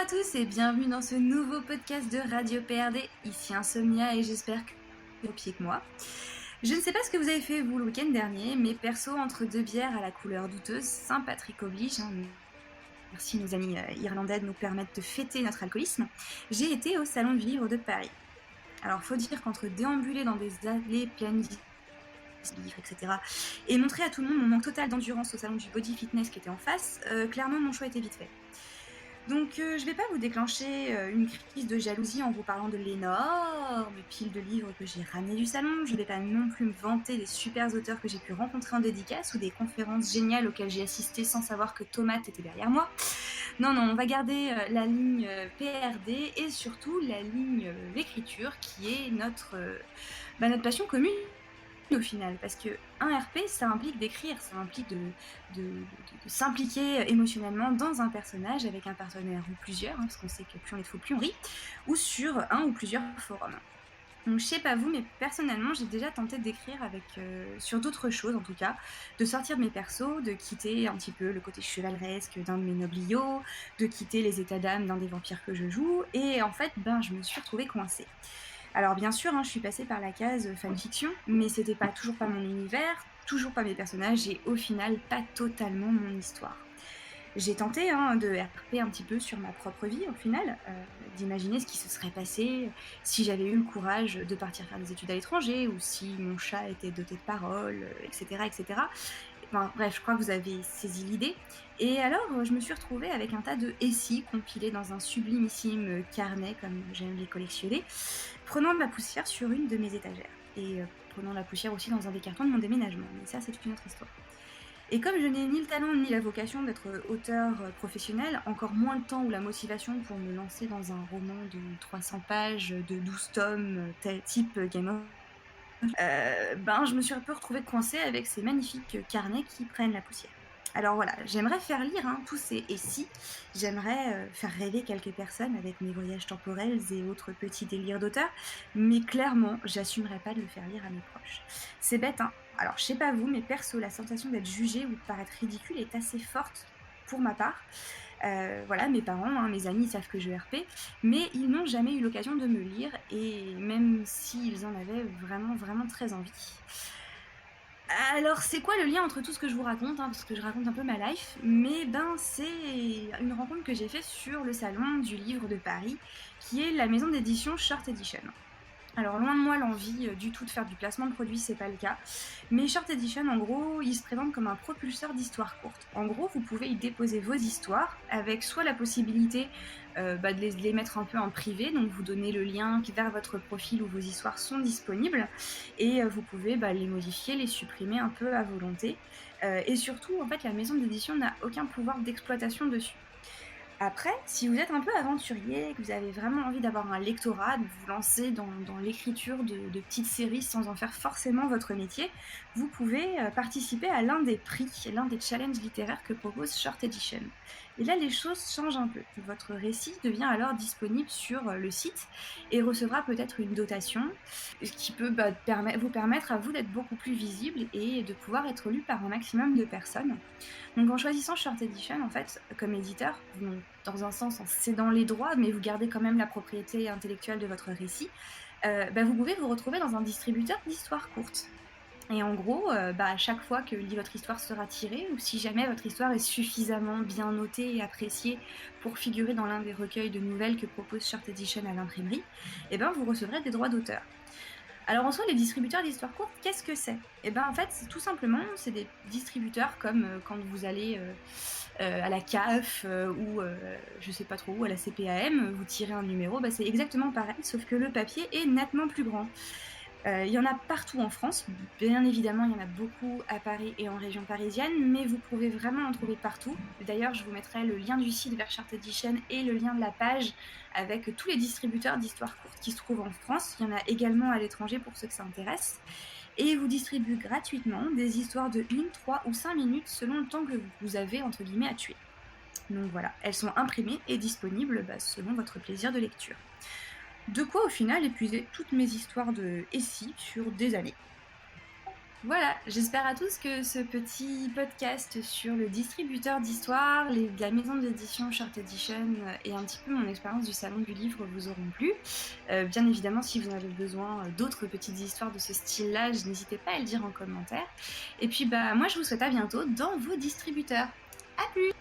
à tous et bienvenue dans ce nouveau podcast de Radio PRD. Ici Insomnia et j'espère que vous êtes au pied que moi. Je ne sais pas ce que vous avez fait vous le week-end dernier, mais perso, entre deux bières à la couleur douteuse, Saint-Patrick oblige, merci nos amis irlandais de nous permettre de fêter notre alcoolisme, j'ai été au Salon du Livre de Paris. Alors faut dire qu'entre déambuler dans des allées pleines livres, etc., et montrer à tout le monde mon manque total d'endurance au salon du body fitness qui était en face, clairement mon choix était vite fait. Donc je vais pas vous déclencher une crise de jalousie en vous parlant de l'énorme pile de livres que j'ai ramené du salon. Je vais pas non plus me vanter des super auteurs que j'ai pu rencontrer en dédicace ou des conférences géniales auxquelles j'ai assisté sans savoir que Tomate était derrière moi. Non, on va garder la ligne PRD et surtout la ligne l'écriture qui est notre passion commune au final, parce que un RP, ça implique d'écrire, ça implique de s'impliquer émotionnellement dans un personnage avec un partenaire ou plusieurs, parce qu'on sait que plus on est de faux, plus on rit, ou sur un ou plusieurs forums. Donc je sais pas vous, mais personnellement j'ai déjà tenté d'écrire sur d'autres choses en tout cas, de sortir de mes persos, de quitter un petit peu le côté chevaleresque d'un de mes nobliaux, de quitter les états d'âme d'un des vampires que je joue, et en fait je me suis retrouvée coincée. Alors bien sûr, je suis passée par la case fanfiction, mais c'était toujours pas mon univers, toujours pas mes personnages et au final pas totalement mon histoire. J'ai tenté de RP un petit peu sur ma propre vie au final, d'imaginer ce qui se serait passé si j'avais eu le courage de partir faire des études à l'étranger ou si mon chat était doté de paroles, etc. etc. Enfin, bref, je crois que vous avez saisi l'idée. Et alors, je me suis retrouvée avec un tas de SI compilés dans un sublimissime carnet, comme j'aime les collectionner, prenant de la poussière sur une de mes étagères. Et prenant de la poussière aussi dans un des cartons de mon déménagement. Mais ça, c'est une autre histoire. Et comme je n'ai ni le talent ni la vocation d'être auteur professionnel, encore moins le temps ou la motivation pour me lancer dans un roman de 300 pages, de 12 tomes, type Game of je me suis un peu retrouvée coincée avec ces magnifiques carnets qui prennent la poussière. Alors voilà, j'aimerais faire lire tous ces et si, j'aimerais faire rêver quelques personnes avec mes voyages temporels et autres petits délires d'auteur, mais clairement, j'assumerais pas de le faire lire à mes proches. C'est bête, Alors je sais pas vous, mais perso, la sensation d'être jugée ou de paraître ridicule est assez forte pour ma part. Voilà, mes parents, mes amis savent que je RP, mais ils n'ont jamais eu l'occasion de me lire, et même s'ils en avaient vraiment, vraiment très envie. Alors, c'est quoi le lien entre tout ce que je vous raconte, parce que je raconte un peu ma life, mais c'est une rencontre que j'ai faite sur le salon du livre de Paris, qui est la maison d'édition Short Edition. Alors loin de moi l'envie du tout de faire du placement de produits, c'est pas le cas. Mais Short Edition, en gros, il se présente comme un propulseur d'histoires courtes. En gros, vous pouvez y déposer vos histoires avec soit la possibilité de les mettre un peu en privé, donc vous donnez le lien vers votre profil où vos histoires sont disponibles, et vous pouvez les modifier, les supprimer un peu à volonté. Et surtout, en fait, la maison d'édition n'a aucun pouvoir d'exploitation dessus. Après, si vous êtes un peu aventurier, que vous avez vraiment envie d'avoir un lectorat, de vous lancer dans l'écriture de petites séries sans en faire forcément votre métier, vous pouvez participer à l'un des prix, l'un des challenges littéraires que propose Short Edition. Et là, les choses changent un peu. Votre récit devient alors disponible sur le site et recevra peut-être une dotation, ce qui peut vous permettre à vous d'être beaucoup plus visible et de pouvoir être lu par un maximum de personnes. Donc en choisissant Short Edition, en fait, comme éditeur, dans un sens en cédant les droits, mais vous gardez quand même la propriété intellectuelle de votre récit, vous pouvez vous retrouver dans un distributeur d'histoires courtes. Et en gros, à chaque fois que votre histoire sera tirée, ou si jamais votre histoire est suffisamment bien notée et appréciée pour figurer dans l'un des recueils de nouvelles que propose Short Edition à l'imprimerie, vous recevrez des droits d'auteur. Alors en soi, les distributeurs d'histoires courtes, qu'est-ce que c'est ? En fait, c'est tout simplement, c'est des distributeurs comme quand vous allez à la CAF ou je sais pas trop où, à la CPAM, vous tirez un numéro, c'est exactement pareil, sauf que le papier est nettement plus grand. Il y en a partout en France, bien évidemment il y en a beaucoup à Paris et en région parisienne, mais vous pouvez vraiment en trouver partout. D'ailleurs je vous mettrai le lien du site vers Short Edition et le lien de la page avec tous les distributeurs d'histoires courtes qui se trouvent en France. Il y en a également à l'étranger pour ceux que ça intéresse. Et ils vous distribuent gratuitement des histoires de 1, 3 ou 5 minutes selon le temps que vous avez entre guillemets à tuer. Donc voilà, elles sont imprimées et disponibles selon votre plaisir de lecture. De quoi au final épuiser toutes mes histoires de SI sur des années. Voilà, j'espère à tous que ce petit podcast sur le distributeur d'histoire, la maison d'édition Short Edition et un petit peu mon expérience du salon du livre vous auront plu. Bien évidemment, si vous en avez besoin d'autres petites histoires de ce style-là, n'hésitez pas à le dire en commentaire. Et puis moi je vous souhaite à bientôt dans vos distributeurs. À plus!